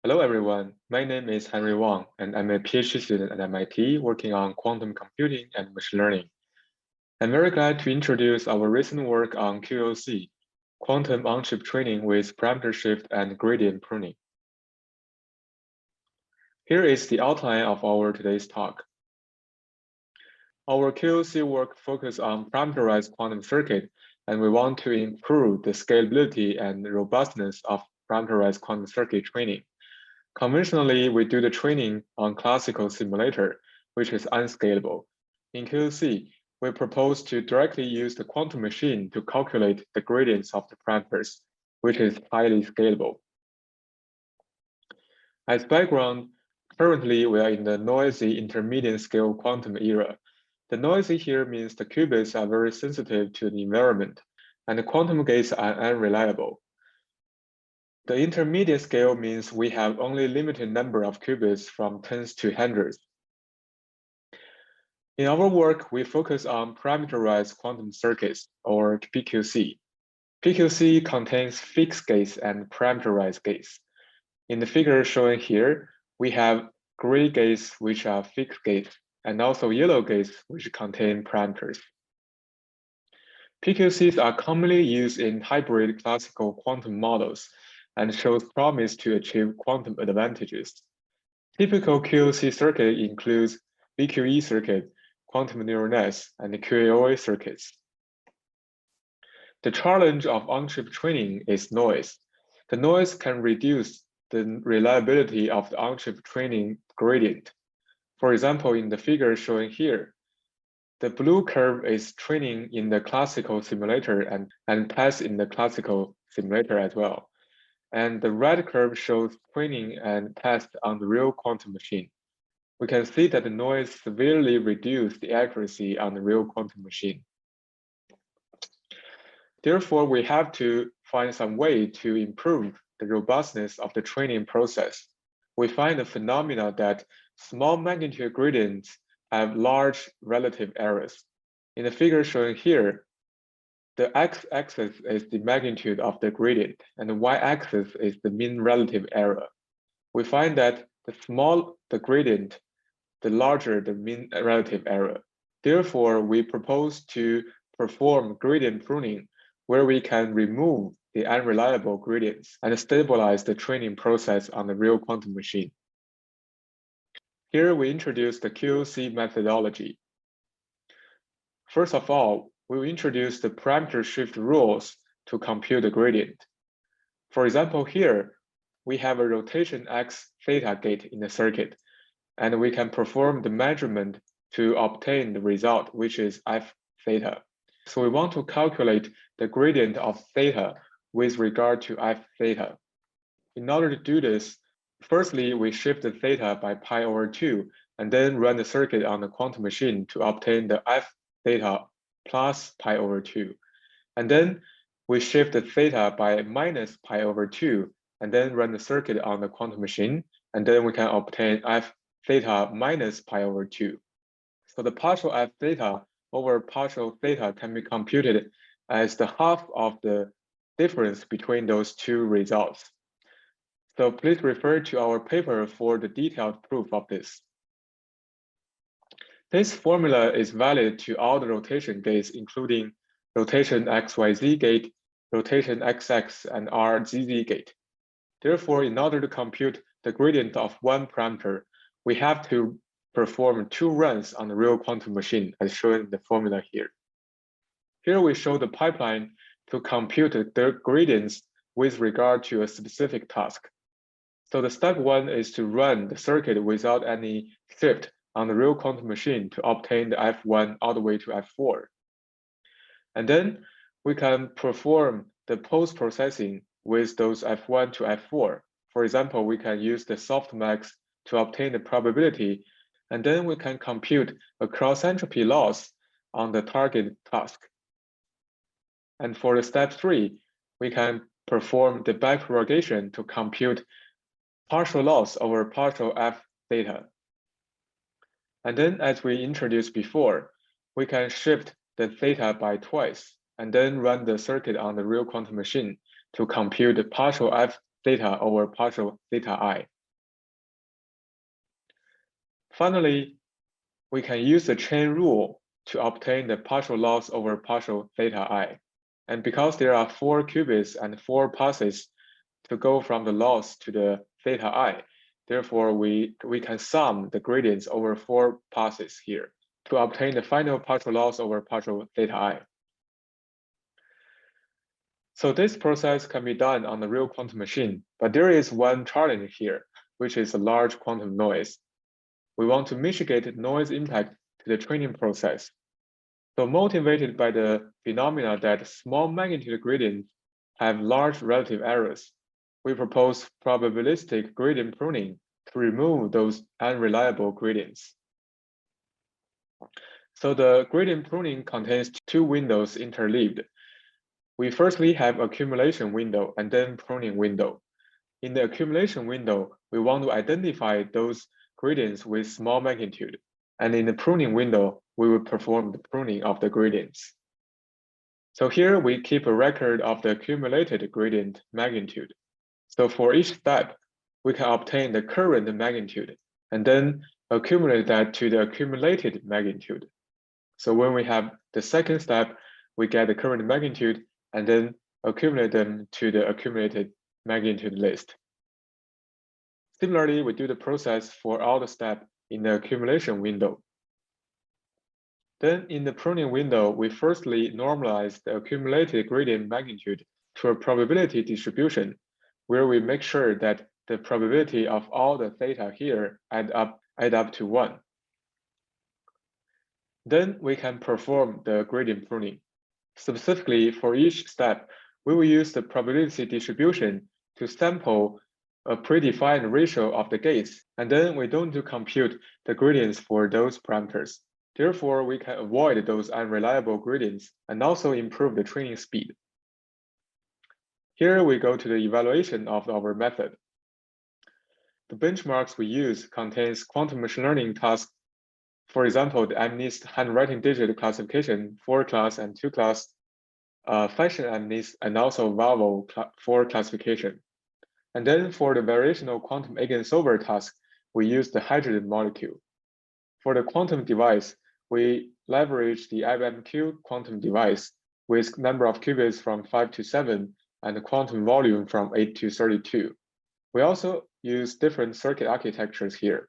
Hello, everyone. My name is Hanrui Wang, and I'm a PhD student at MIT working on quantum computing and machine learning. I'm very glad to introduce our recent work on QOC, quantum on-chip training with parameter shift and gradient pruning. Here is the outline of our today's talk. Our QOC work focuses on parameterized quantum circuit, and we want to improve the scalability and robustness of parameterized quantum circuit training. Conventionally, we do the training on classical simulator, which is unscalable. In QOC, we propose to directly use the quantum machine to calculate the gradients of the parameters, which is highly scalable. As background, currently we are in the noisy intermediate scale quantum era. The noisy here means the qubits are very sensitive to the environment, and the quantum gates are unreliable. The intermediate scale means we have only limited number of qubits from tens to hundreds. In our work, we focus on parameterized quantum circuits, or PQC. PQC contains fixed gates and parameterized gates. In the figure shown here, we have gray gates, which are fixed gates, and also yellow gates, which contain parameters. PQCs are commonly used in hybrid classical quantum models and shows promise to achieve quantum advantages. Typical QOC circuit includes VQE circuit, quantum neural nets, and QAOA circuits. The challenge of on-chip training is noise. The noise can reduce the reliability of the on-chip training gradient. For example, in the figure shown here, the blue curve is training in the classical simulator and test in the classical simulator as well. And the red curve shows training and test on the real quantum machine. We can see that the noise severely reduced the accuracy on the real quantum machine. Therefore, we have to find some way to improve the robustness of the training process. We find the phenomena that small magnitude gradients have large relative errors. In the figure shown here, the x-axis is the magnitude of the gradient, and the y-axis is the mean relative error. We find that the smaller the gradient, the larger the mean relative error. Therefore, we propose to perform gradient pruning, where we can remove the unreliable gradients and stabilize the training process on the real quantum machine. Here we introduce the QOC methodology. First of all, we will introduce the parameter shift rules to compute the gradient. For example, here, we have a rotation x theta gate in the circuit, and we can perform the measurement to obtain the result, which is f theta. So we want to calculate the gradient of theta with regard to f theta. In order to do this, firstly, we shift the theta by pi/2, and then run the circuit on the quantum machine to obtain the f theta plus pi/2. And then we shift the theta by minus pi/2, and then run the circuit on the quantum machine, and then we can obtain f theta minus pi/2. So the partial f theta over partial theta can be computed as the half of the difference between those two results. So please refer to our paper for the detailed proof of this. This formula is valid to all the rotation gates, including rotation XYZ gate, rotation XX, and RZZ gate. Therefore, in order to compute the gradient of one parameter, we have to perform 2 runs on the real quantum machine, as shown in the formula here. Here we show the pipeline to compute the gradients with regard to a specific task. So the step 1 is to run the circuit without any shift on the real quantum machine to obtain the F1 all the way to F4. And then we can perform the post-processing with those F1 to F4. For example, we can use the softmax to obtain the probability, and then we can compute a cross-entropy loss on the target task. And for the step 3, we can perform the backpropagation to compute partial loss over partial f theta. And then, as we introduced before, we can shift the theta by twice, and then run the circuit on the real quantum machine to compute the partial f theta over partial theta I. Finally, we can use the chain rule to obtain the partial loss over partial theta I. And because there are 4 qubits and 4 passes to go from the loss to the theta I, therefore we can sum the gradients over 4 passes here to obtain the final partial loss over partial theta I. So this process can be done on the real quantum machine, but there is one challenge here, which is a large quantum noise. We want to mitigate noise impact to the training process. So motivated by the phenomena that small magnitude gradients have large relative errors, we propose probabilistic gradient pruning to remove those unreliable gradients. So the gradient pruning contains 2 windows interleaved. We firstly have accumulation window and then pruning window. In the accumulation window, we want to identify those gradients with small magnitude. And in the pruning window, we will perform the pruning of the gradients. So here we keep a record of the accumulated gradient magnitude. So for each step, we can obtain the current magnitude and then accumulate that to the accumulated magnitude. So when we have the second step, we get the current magnitude and then accumulate them to the accumulated magnitude list. Similarly, we do the process for all the steps in the accumulation window. Then in the pruning window, we firstly normalize the accumulated gradient magnitude to a probability distribution, where we make sure that the probability of all the theta here add up to 1. Then we can perform the gradient pruning. Specifically, for each step, we will use the probability distribution to sample a predefined ratio of the gates, and then we don't do compute the gradients for those parameters. Therefore, we can avoid those unreliable gradients and also improve the training speed. Here we go to the evaluation of our method. The benchmarks we use contains quantum machine learning tasks. For example, the MNIST handwriting digit classification 4 class and 2 class, fashion MNIST, and also vowel 4 classification. And then for the variational quantum eigensolver task, we use the hydrogen molecule. For the quantum device, we leverage the IBM-Q quantum device with number of qubits from 5 to 7 and the quantum volume from 8 to 32. We also use different circuit architectures here.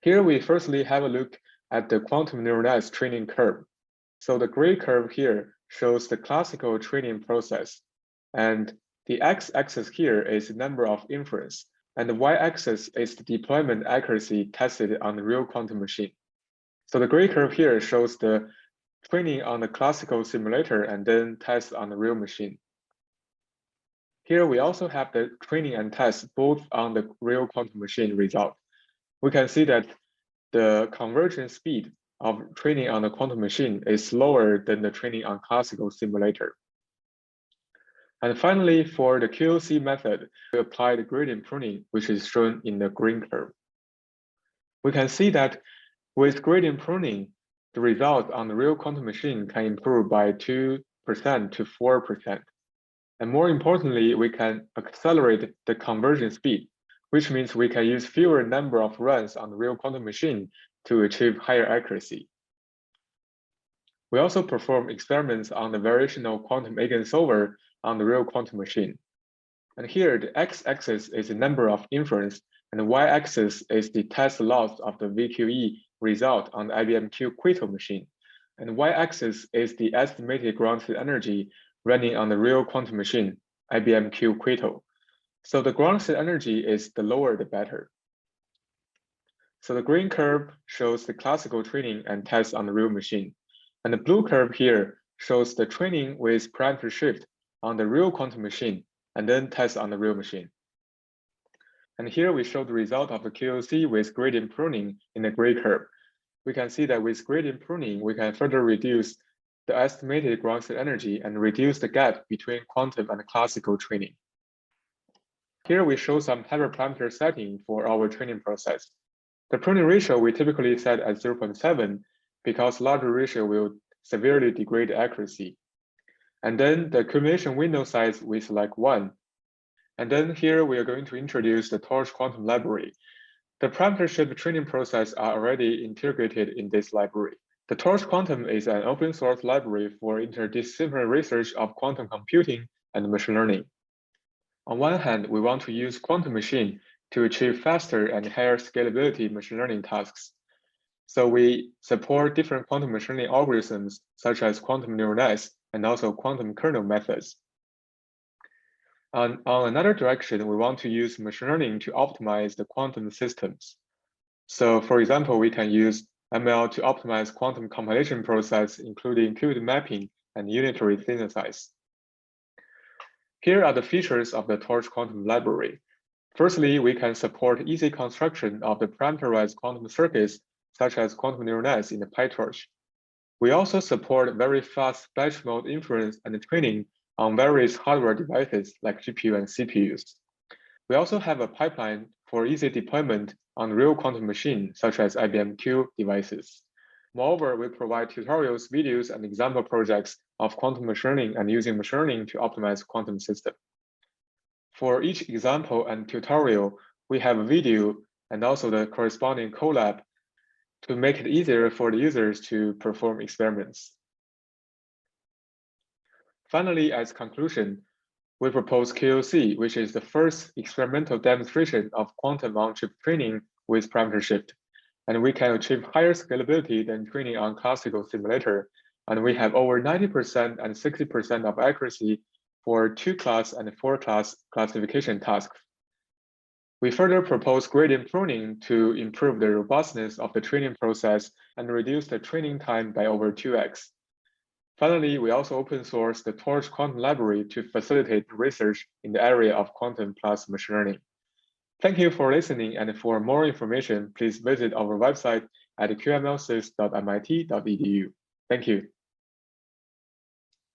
Here we firstly have a look at the quantum neural nets training curve. So the gray curve here shows the classical training process, and the x-axis here is the number of inference, and the y-axis is the deployment accuracy tested on the real quantum machine. So the gray curve here shows the training on the classical simulator and then test on the real machine. Here we also have the training and test both on the real quantum machine result. We can see that the conversion speed of training on the quantum machine is slower than the training on classical simulator. And finally, for the QOC method, we apply the gradient pruning, which is shown in the green curve. We can see that with gradient pruning, the result on the real quantum machine can improve by 2% to 4%. And more importantly, we can accelerate the conversion speed, which means we can use fewer number of runs on the real quantum machine to achieve higher accuracy. We also perform experiments on the variational quantum eigensolver on the real quantum machine. And here, the x-axis is the number of inference, and the y-axis is the test loss of the VQE result on the IBM-Q Quito machine. And y-axis is the estimated ground state energy running on the real quantum machine, IBM-Q Quito. So the ground state energy is the lower the better. So the green curve shows the classical training and test on the real machine. And the blue curve here shows the training with parameter shift on the real quantum machine and then test on the real machine. And here we show the result of the QOC with gradient pruning in the gray curve. We can see that with gradient pruning, we can further reduce the estimated ground state energy and reduce the gap between quantum and classical training. Here we show some hyperparameter setting for our training process. The pruning ratio we typically set at 0.7 because larger ratio will severely degrade accuracy. And then the accumulation window size we select 1. And then here we are going to introduce the torch quantum library. The parameter-shaped training process are already integrated in this library. The Torch Quantum is an open source library for interdisciplinary research of quantum computing and machine learning. On one hand, we want to use quantum machine to achieve faster and higher scalability machine learning tasks. So we support different quantum machine learning algorithms, such as quantum neural nets and also quantum kernel methods. On another direction, we want to use machine learning to optimize the quantum systems. So for example, we can use ML to optimize quantum compilation process, including qubit mapping and unitary synthesis. Here are the features of the Torch Quantum Library. Firstly, we can support easy construction of the parameterized quantum circuits, such as quantum neural nets in the PyTorch. We also support very fast batch mode inference and training on various hardware devices like GPU and CPUs. We also have a pipeline for easy deployment on real quantum machines, such as IBM Q devices. Moreover, we provide tutorials, videos, and example projects of quantum machine learning and using machine learning to optimize quantum system. For each example and tutorial, we have a video and also the corresponding collab to make it easier for the users to perform experiments. Finally, as conclusion, we propose QOC, which is the first experimental demonstration of quantum on-chip training with parameter shift. And we can achieve higher scalability than training on classical simulator. And we have over 90% and 60% of accuracy for 2-class and 4-class classification tasks. We further propose gradient pruning to improve the robustness of the training process and reduce the training time by over 2x. Finally, we also open source the Torch Quantum Library to facilitate research in the area of quantum plus machine learning. Thank you for listening, and for more information, please visit our website at qml6.mit.edu. Thank you.